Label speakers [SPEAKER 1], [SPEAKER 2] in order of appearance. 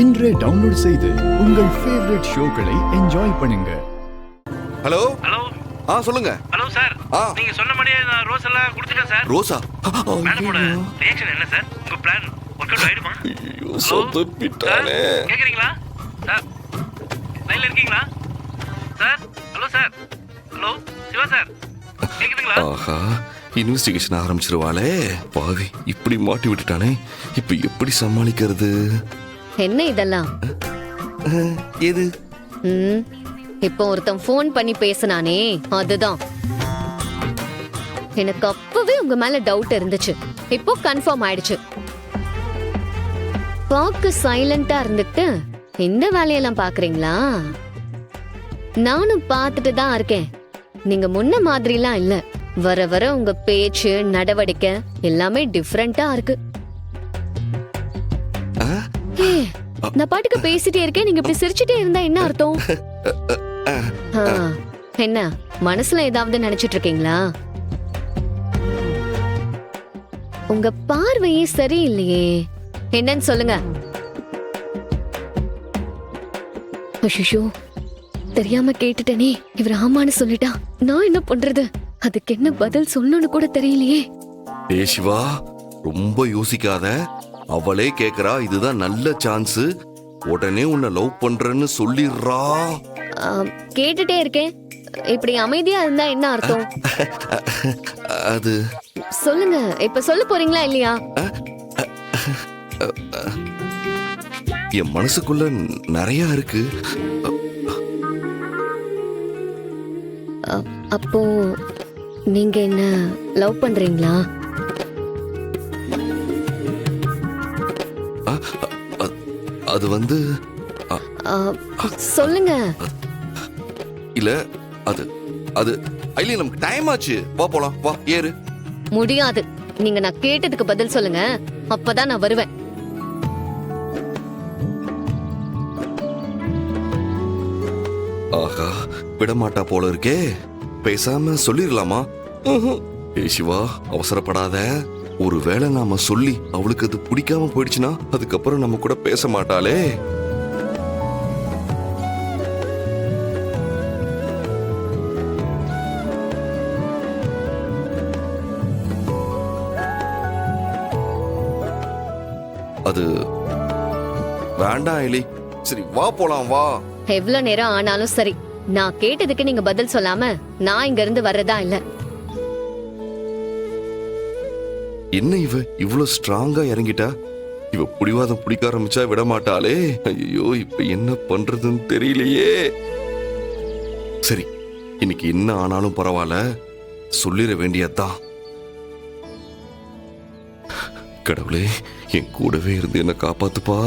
[SPEAKER 1] இன்றே டவுன்லோட் செய்து உங்கள் ஃபேவரட் ஷோக்களை என்ஜாய் பண்ணுங்க.
[SPEAKER 2] ஹலோ
[SPEAKER 3] ஹலோ
[SPEAKER 2] சொல்லுங்க.
[SPEAKER 3] ஹலோ சார், நீங்க சொன்னபடியே நான் ரோஸ் எல்லாம் கொடுத்துட்டேன் சார்.
[SPEAKER 2] ரோசா
[SPEAKER 3] மேடமோட ரியாக்ஷன் என்ன சார்? உங்க பிளான் ஒர்க் அவுட் ஆயிடுமா?
[SPEAKER 2] ஐயோ சொதப்பிட்டானே.
[SPEAKER 3] கேக்குறீங்களா சார்? லைன்ல இருக்கீங்களா sir? Hello sir. Hello Shiva sir, கேக்குதுங்களா?
[SPEAKER 2] ஆஹா, இன்வெஸ்டிகேஷன் ஆரம்பிச்சிருவாளே. பாவி, இப்படி மாட்டி விட்டுட்டானே. இப்ப எப்படி சமாளிக்கிறது?
[SPEAKER 4] என்ன இதெல்லாம்?
[SPEAKER 2] எது?
[SPEAKER 4] இப்போ ஒருத்தன் ஃபோன் பண்ணி பேசினானே, அதுதான். எனக்கு அப்பவே உங்க மேல டவுட் இருந்துச்சு, இப்போ கன்ஃபார்ம் ஆயிடுச்சு. பாக்க சைலண்டா இருந்துட்டு இந்த வேலையெல்லாம் பாக்குறீங்களா? நானும் பார்த்துட்டு தான் இருக்கேன். நீங்க முன்ன மாதிரிலாம் இல்ல. வர வர உங்க பேச்சு நடவடிக்கை எல்லாமே டிஃபரெண்டா இருக்கு. நான் பாட்டுக்கு பேசிட்டே இருக்கேன், நீங்க இப்படி சிரிச்சுட்டே இருந்தா என்ன அர்த்தம்? என்ன மனசுல ஏதாவது நினைச்சிட்டு இருக்கீங்களா? உங்க பார்வையே சரியில்லையே, என்னன்னு சொல்லுங்க. ஐயோ, தெரியாம கேட்டுட்டேனே. இவர் ஆமான்னு சொல்லிட்டா, நான் என்ன பண்றது? அதுக்கு என்ன பதில் சொல்லணும்னு கூட தெரியலையே.
[SPEAKER 2] ஏ சிவா, ரொம்ப யோசிக்காத. அவளே கேக்குறா, இதுதான் நல்ல சான்ஸ். உடனே உன்னை லவ் பண்றேன்னு சொல்லிடுறா.
[SPEAKER 4] கேட்டுட்டே இருக்கேன், இப்படி அமைதியா இருந்தா என்ன அர்த்தம்?
[SPEAKER 2] அது
[SPEAKER 4] சொல்லுங்க, இப்ப சொல்ல போறீங்களா இல்லையா?
[SPEAKER 2] என் மனசுக்குள்ள நிறைய இருக்கு.
[SPEAKER 4] அப்போ நீங்க என்ன லவ் பண்றீங்களா?
[SPEAKER 2] அது வந்து
[SPEAKER 4] சொல்லுங்க.
[SPEAKER 2] இல்ல, அது அது ஐலி, நமக்கு டைம் ஆச்சு. வா போலாம், வா ஏறு.
[SPEAKER 4] முடியாது. நீங்க நான் கேட்டதுக்கு பதில் சொல்லுங்க, அப்பதான் நான் வருவேன்.
[SPEAKER 2] ஆஹா, விடமாட்டா போல இருக்கே. பேசாம சொல்லிடலாமா? ஏ சிவா, அவசரப்படாத. ஒருவேளை நாம சொல்லி அவளுக்கு அது பிடிக்காம போயிடுச்சுன்னா அதுக்கப்புறம் நம்ம கூட பேச மாட்டாளே. அது வேண்டாம் எலி. சரி வா போலாம், வா.
[SPEAKER 4] எவ்வளவு நேரம் ஆனாலும் சரி, நான் கேட்டதுக்கு நீங்க பதில் சொல்லாம நான் இங்க இருந்து வர்றதா இல்ல.
[SPEAKER 2] என்ன இவ இவ்வளவு ஸ்ட்ராங்கா இறங்கிட்டா? இவ புடிவாதம் பிடிக்க ஆரம்பிச்சா விட மாட்டாளே. ஐயோ, இப்ப என்ன பண்றதுன்னு தெரியலையே. சரி, இன்னைக்கு என்ன ஆனாலும் பரவாயில்ல, சொல்லிட வேண்டியதான். கடவுளே, என் கூடவே இருந்து என்ன காப்பாத்துப்பா.